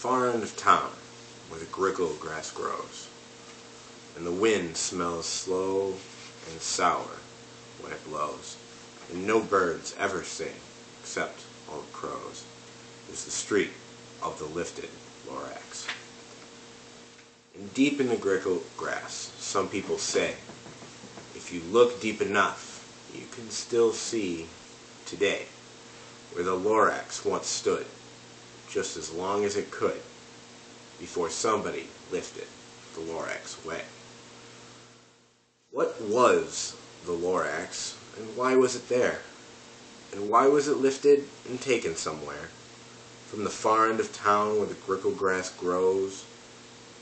far end of town, where the grickle grass grows, and the wind smells slow and sour when it blows, and no birds ever sing except old crows, is the street of the lifted Lorax. And deep in the grickle grass, some people say, if you look deep enough, you can still see today where the Lorax once stood, just as long as it could, before somebody lifted the Lorax away. What was the Lorax, and why was it there? And why was it lifted and taken somewhere? From the far end of town where the grickle grass grows,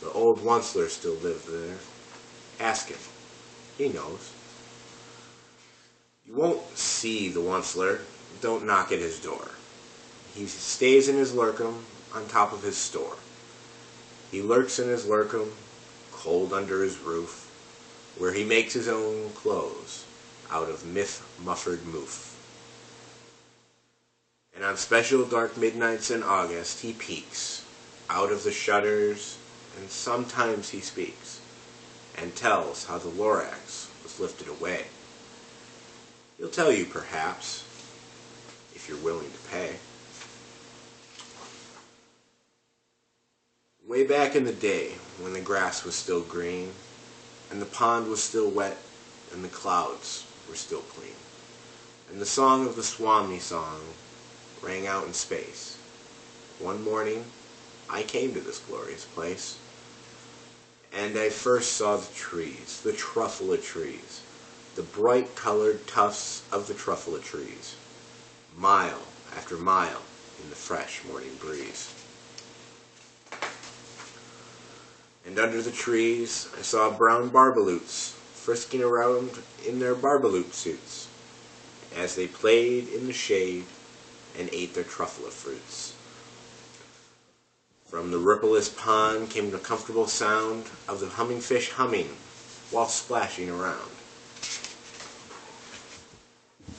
the old Onceler still lived there. Ask him. He knows. You won't see the Onceler. Don't knock at his door. He stays in his lurkum on top of his store. He lurks in his lurkum, cold under his roof, where he makes his own clothes out of myth-muffered moof. And on special dark midnights in August, he peeks out of the shutters, and sometimes he speaks, and tells how the Lorax was lifted away. He'll tell you, perhaps, if you're willing to pay. Way back in the day, when the grass was still green, and the pond was still wet, and the clouds were still clean, and the song of the Swami song rang out in space, one morning I came to this glorious place, and I first saw the trees, the truffula trees, the bright-colored tufts of the truffula trees, mile after mile in the fresh morning breeze. And under the trees I saw brown barbaloots frisking around in their barbaloot suits as they played in the shade and ate their truffula fruits. From the rippleless pond came the comfortable sound of the humming fish humming while splashing around.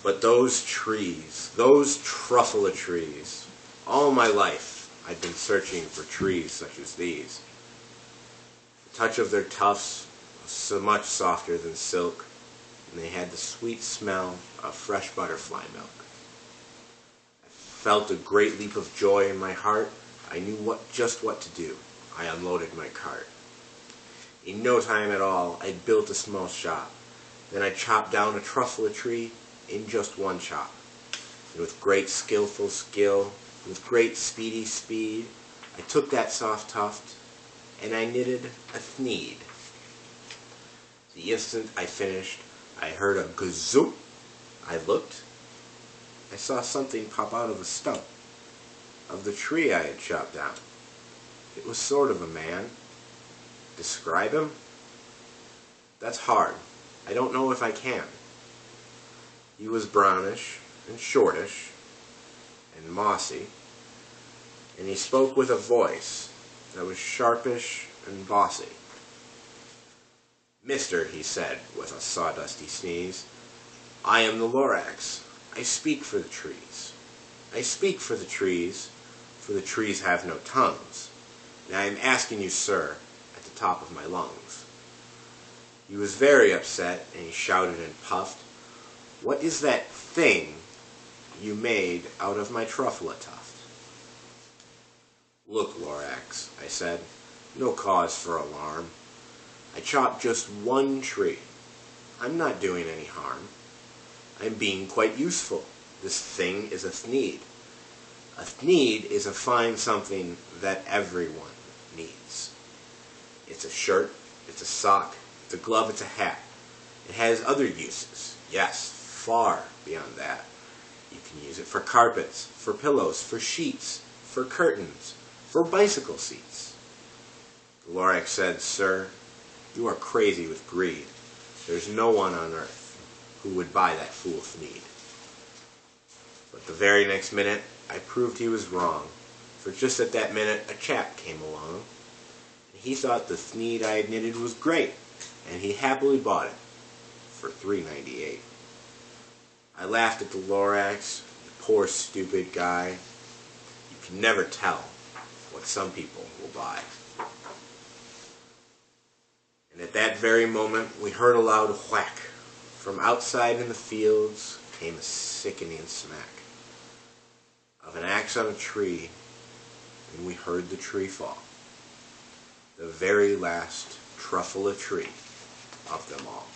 But those trees, those truffula trees, all my life I'd been searching for trees such as these. The touch of their tufts was so much softer than silk, and they had the sweet smell of fresh butterfly milk. I felt a great leap of joy in my heart. I knew just what to do. I unloaded my cart. In no time at all, I built a small shop. Then I chopped down a truffula tree in just one chop. And with great skillful skill, with great speedy speed, I took that soft tuft and I knitted a thneed. The instant I finished, I heard a gazoop. I looked. I saw something pop out of the stump of the tree I had chopped down. It was sort of a man. Describe him? That's hard. I don't know if I can. He was brownish and shortish and mossy, and he spoke with a voice that was sharpish and bossy. Mister, he said with a sawdusty sneeze, I am the Lorax. I speak for the trees. I speak for the trees have no tongues. And I am asking you, sir, at the top of my lungs. He was very upset, and he shouted and puffed, what is that thing you made out of my truffula tuft? Look, Lorax, I said, no cause for alarm. I chopped just one tree. I'm not doing any harm. I'm being quite useful. This thing is a thneed. A thneed is a fine something that everyone needs. It's a shirt, it's a sock, it's a glove, it's a hat. It has other uses, yes, far beyond that. You can use it for carpets, for pillows, for sheets, for curtains, for bicycle seats. The Lorax said, sir, you are crazy with greed. There's no one on earth who would buy that fool thneed. But the very next minute, I proved he was wrong, for just at that minute a chap came along, and he thought the thneed I had knitted was great, and he happily bought it for $3.98. I laughed at the Lorax, you poor stupid guy. You can never tell what what some people will buy. And at that very moment, we heard a loud whack. From outside in the fields came a sickening smack of an axe on a tree, and we heard the tree fall. The very last truffula tree of them all.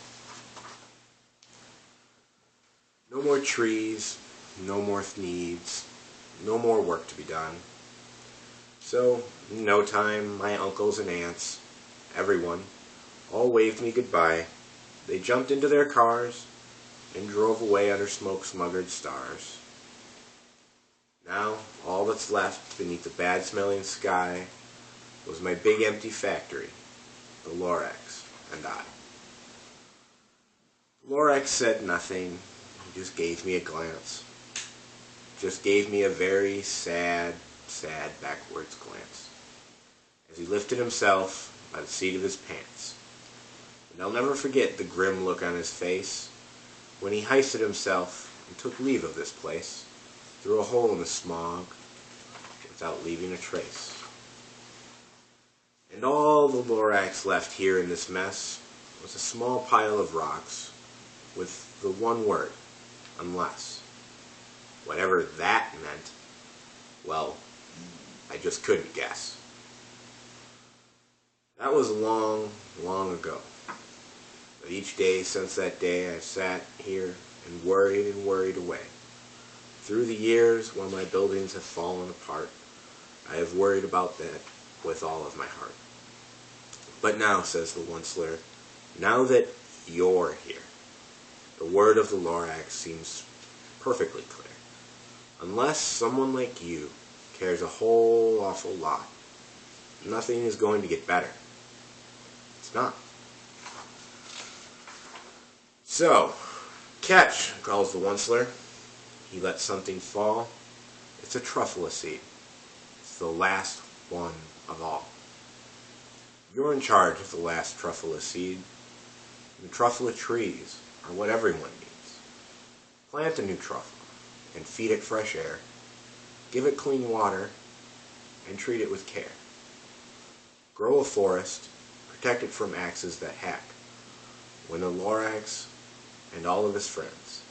No more trees, no more needs, no more work to be done. So, in no time, my uncles and aunts, everyone, all waved me goodbye. They jumped into their cars and drove away under smoke-smothered stars. Now, all that's left beneath the bad-smelling sky was my big empty factory, the Lorax, and I. Lorax said nothing. He just gave me a glance. Just gave me a very sad, sad backwards glance as he lifted himself by the seat of his pants. And I'll never forget the grim look on his face when he hoisted himself and took leave of this place through a hole in the smog without leaving a trace. And all the Lorax left here in this mess was a small pile of rocks with the one word, unless. Whatever that meant, well, I just couldn't guess. That was long, long ago. But each day since that day I've sat here and worried away. Through the years when my buildings have fallen apart, I have worried about that with all of my heart. But now, says the Onceler, now that you're here, the word of the Lorax seems perfectly clear. Unless someone like you cares a whole awful lot, nothing is going to get better. It's not. So, catch, calls the Onceler. He lets something fall. It's a truffula seed. It's the last one of all. You're in charge of the last truffula seed. And the truffula trees are what everyone needs. Plant a new truffle and feed it fresh air. Give it clean water and treat it with care. Grow a forest, protect it from axes that hack, when the Lorax and all of his friends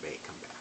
may come back.